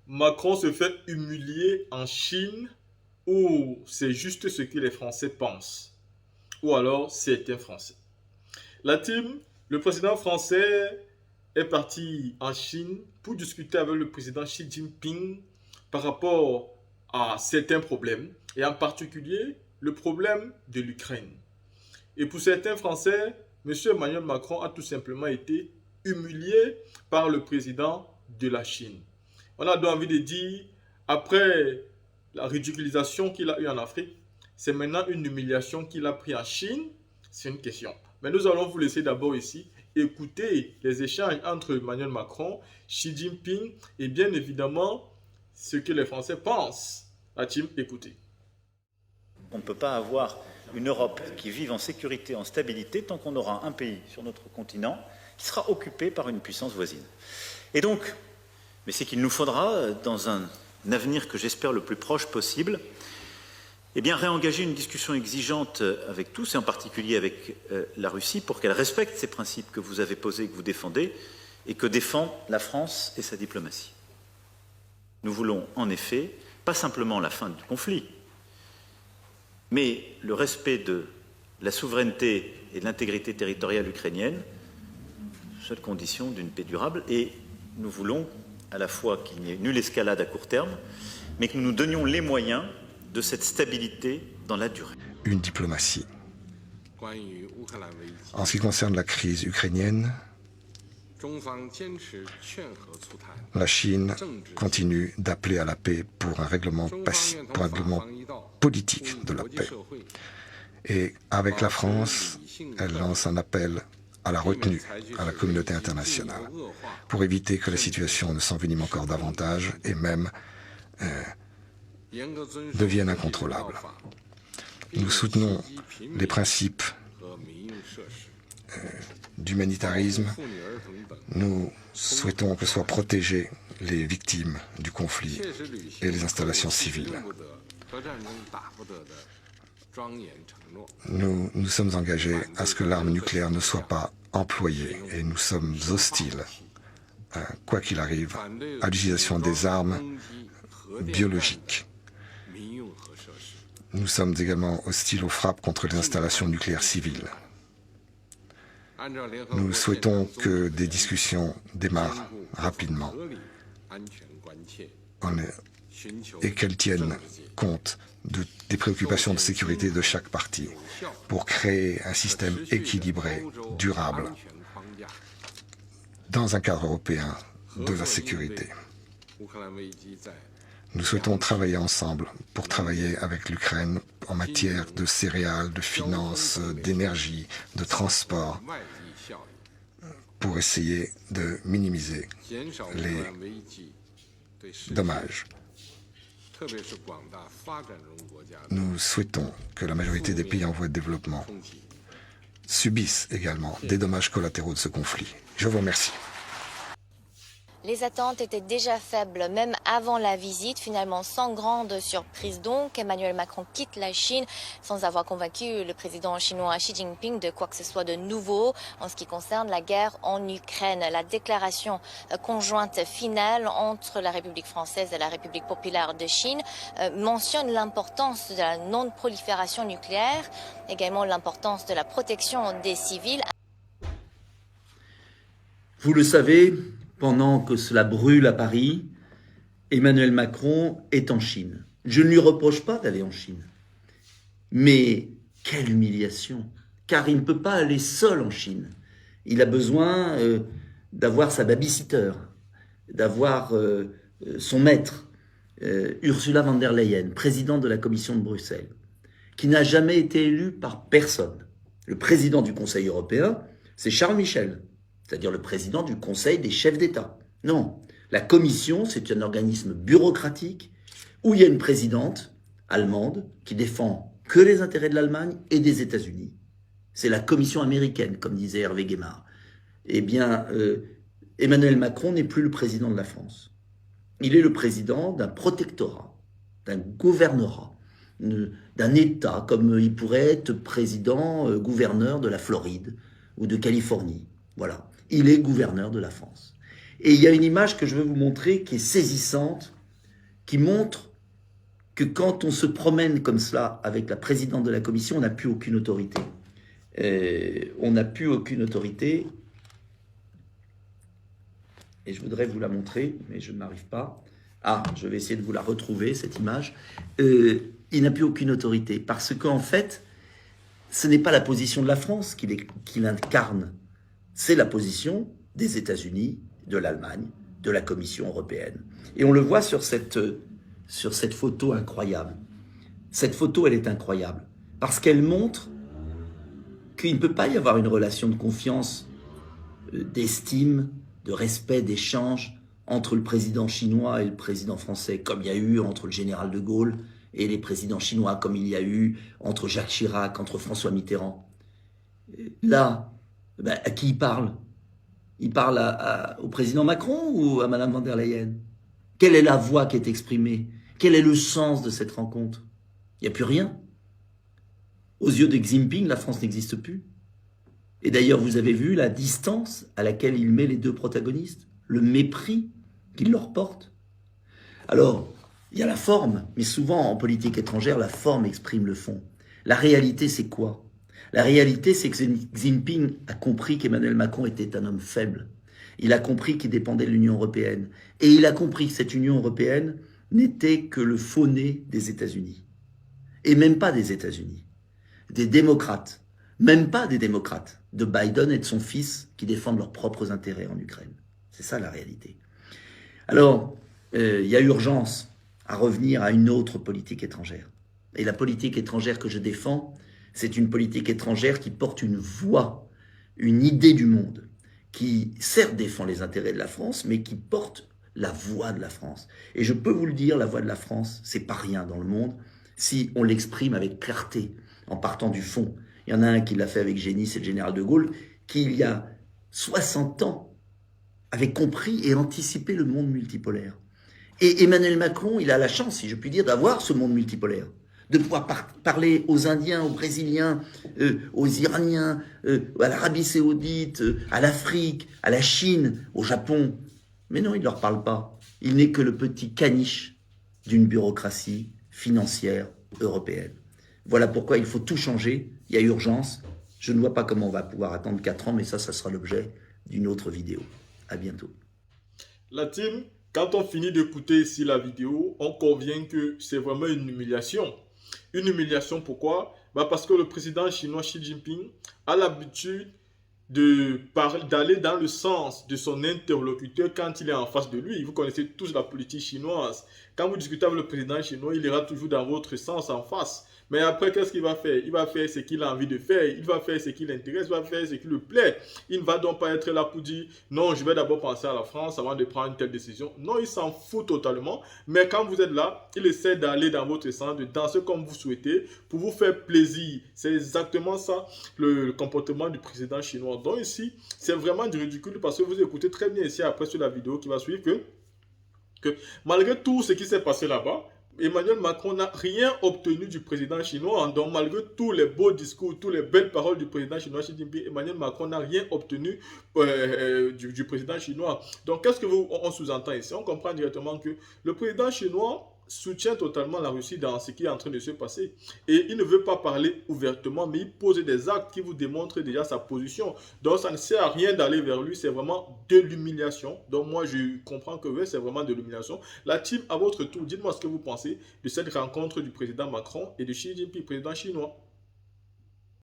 Macron se fait humilier en Chine ou c'est juste ce que les Français pensent ou alors certains Français. La team, le président français est parti en Chine pour discuter avec le président Xi Jinping par rapport à certains problèmes et en particulier le problème de l'Ukraine. Et pour certains Français, M. Emmanuel Macron a tout simplement été humilié par le président de la Chine. On a donc envie de dire, après la ridiculisation qu'il a eue en Afrique, c'est maintenant une humiliation qu'il a pris en Chine. C'est une question. Mais nous allons vous laisser d'abord ici écouter les échanges entre Emmanuel Macron, Xi Jinping et bien évidemment ce que les Français pensent. La team, écoutez. On ne peut pas avoir une Europe qui vive en sécurité, en stabilité, tant qu'on aura un pays sur notre continent qui sera occupé par une puissance voisine. Et donc, mais c'est qu'il nous faudra, dans un avenir que j'espère le plus proche possible, eh bien, réengager une discussion exigeante avec tous, et en particulier avec la Russie, pour qu'elle respecte ces principes que vous avez posés, que vous défendez, et que défend la France et sa diplomatie. Nous voulons, en effet, pas simplement la fin du conflit, mais le respect de la souveraineté et de l'intégrité territoriale ukrainienne, seule condition d'une paix durable, et nous voulons à la fois qu'il n'y ait nulle escalade à court terme, mais que nous nous donnions les moyens de cette stabilité dans la durée. Une diplomatie. En ce qui concerne la crise ukrainienne, la Chine continue d'appeler à la paix pour un règlement politique de la paix. Et avec la France, elle lance un appel à la retenue à la communauté internationale pour éviter que la situation ne s'envenime encore davantage et même devienne incontrôlable. Nous soutenons les principes d'humanitarisme. Nous souhaitons que soient protégées les victimes du conflit et les installations civiles. Nous nous sommes engagés à ce que l'arme nucléaire ne soit pas employée et nous sommes hostiles, quoi qu'il arrive, à l'utilisation des armes biologiques. Nous sommes également hostiles aux frappes contre les installations nucléaires civiles. Nous souhaitons que des discussions démarrent rapidement et qu'elles tiennent compte des préoccupations de sécurité de chaque partie pour créer un système équilibré, durable, dans un cadre européen de la sécurité. Nous souhaitons travailler ensemble pour travailler avec l'Ukraine en matière de céréales, de finances, d'énergie, de transport, pour essayer de minimiser les dommages. Nous souhaitons que la majorité des pays en voie de développement subissent également des dommages collatéraux de ce conflit. Je vous remercie. Les attentes étaient déjà faibles, même avant la visite. Finalement, sans grande surprise donc, Emmanuel Macron quitte la Chine sans avoir convaincu le président chinois Xi Jinping de quoi que ce soit de nouveau en ce qui concerne la guerre en Ukraine. La déclaration conjointe finale entre la République française et la République populaire de Chine mentionne l'importance de la non-prolifération nucléaire, également l'importance de la protection des civils. Vous le savez, pendant que cela brûle à Paris, Emmanuel Macron est en Chine. Je ne lui reproche pas d'aller en Chine. Mais quelle humiliation! Car il ne peut pas aller seul en Chine. Il a besoin d'avoir sa babysitter, d'avoir son maître, Ursula von der Leyen, présidente de la Commission de Bruxelles, qui n'a jamais été élue par personne. Le président du Conseil européen, c'est Charles Michel, c'est-à-dire le président du Conseil des chefs d'État. Non, la Commission, c'est un organisme bureaucratique où il y a une présidente allemande qui défend que les intérêts de l'Allemagne et des États-Unis. C'est la Commission américaine, comme disait Hervé Guémard. Eh bien, Emmanuel Macron n'est plus le président de la France. Il est le président d'un protectorat, d'un gouvernorat, d'un État, comme il pourrait être président, gouverneur de la Floride ou de Californie. Voilà. Il est gouverneur de la France. Et il y a une image que je veux vous montrer qui est saisissante qui montre que quand on se promène comme cela avec la présidente de la commission, on n'a plus aucune autorité. On n'a plus aucune autorité. Et je voudrais vous la montrer, mais je n'arrive pas. Ah, je vais essayer de vous la retrouver, cette image. Il n'a plus aucune autorité, parce qu'en fait, ce n'est pas la position de la France qu'il incarne, c'est la position des États-Unis, de l'Allemagne, de la Commission européenne. Et on le voit sur cette photo incroyable. Cette photo, elle est incroyable, parce qu'elle montre qu'il ne peut pas y avoir une relation de confiance, d'estime, de respect, d'échange entre le président chinois et le président français, comme il y a eu entre le général de Gaulle et les présidents chinois, comme il y a eu entre Jacques Chirac, entre François Mitterrand. Là, à qui il parle? Il parle au président Macron ou à Madame von der Leyen? Quelle est la voix qui est exprimée? Quel est le sens de cette rencontre? Il n'y a plus rien. Aux yeux de Xi Jinping, la France n'existe plus. Et d'ailleurs, vous avez vu la distance à laquelle il met les deux protagonistes, le mépris qu'il leur porte. Alors, il y a la forme, mais souvent en politique étrangère, la forme exprime le fond. La réalité, c'est quoi? La réalité, c'est que Xi Jinping a compris qu'Emmanuel Macron était un homme faible. Il a compris qu'il dépendait de l'Union européenne. Et il a compris que cette Union européenne n'était que le faux-nez des États-Unis. Et même pas des États-Unis. Des démocrates. Même pas des démocrates. De Biden et de son fils qui défendent leurs propres intérêts en Ukraine. C'est ça la réalité. Alors, il y a urgence à revenir à une autre politique étrangère. Et la politique étrangère que je défends, c'est une politique étrangère qui porte une voix, une idée du monde, qui certes défend les intérêts de la France, mais qui porte la voix de la France. Et je peux vous le dire, la voix de la France, c'est pas rien dans le monde, si on l'exprime avec clarté, en partant du fond. Il y en a un qui l'a fait avec génie, c'est le général de Gaulle, qui il y a 60 ans avait compris et anticipé le monde multipolaire. Et Emmanuel Macron, il a la chance, si je puis dire, d'avoir ce monde multipolaire, de pouvoir parler aux Indiens, aux Brésiliens, aux Iraniens, à l'Arabie Saoudite, à l'Afrique, à la Chine, au Japon. Mais non, il ne leur parle pas. Il n'est que le petit caniche d'une bureaucratie financière européenne. Voilà pourquoi il faut tout changer. Il y a urgence. Je ne vois pas comment on va pouvoir attendre 4 ans, mais ça sera l'objet d'une autre vidéo. À bientôt. La team, quand on finit d'écouter ici la vidéo, on convient que c'est vraiment une humiliation. Une humiliation, pourquoi? Parce que le président chinois Xi Jinping a l'habitude d'aller dans le sens de son interlocuteur quand il est en face de lui. Vous connaissez tous la politique chinoise. Quand vous discutez avec le président chinois, il ira toujours dans votre sens en face. Mais après, qu'est-ce qu'il va faire? Il va faire ce qu'il a envie de faire. Il va faire ce qui l'intéresse. Il va faire ce qui lui plaît. Il ne va donc pas être là pour dire « Non, je vais d'abord penser à la France avant de prendre une telle décision. » Non, il s'en fout totalement. Mais quand vous êtes là, il essaie d'aller dans votre sens, de danser comme vous souhaitez pour vous faire plaisir. C'est exactement ça, le comportement du président chinois. Donc ici, c'est vraiment du ridicule parce que vous écoutez très bien ici après sur la vidéo qui va suivre que malgré tout ce qui s'est passé là-bas, Emmanuel Macron n'a rien obtenu du président chinois. Donc, malgré tous les beaux discours, toutes les belles paroles du président chinois Xi Jinping, Emmanuel Macron n'a rien obtenu du président chinois. Donc, qu'est-ce que on sous-entend ici? On comprend directement que le président chinois soutient totalement la Russie dans ce qui est en train de se passer. Et il ne veut pas parler ouvertement, mais il pose des actes qui vous démontrent déjà sa position. Donc, ça ne sert à rien d'aller vers lui, c'est vraiment de l'humiliation. Donc, moi, je comprends que oui, c'est vraiment de l'humiliation. La team, à votre tour, dites-moi ce que vous pensez de cette rencontre du président Macron et de Xi Jinping, président chinois.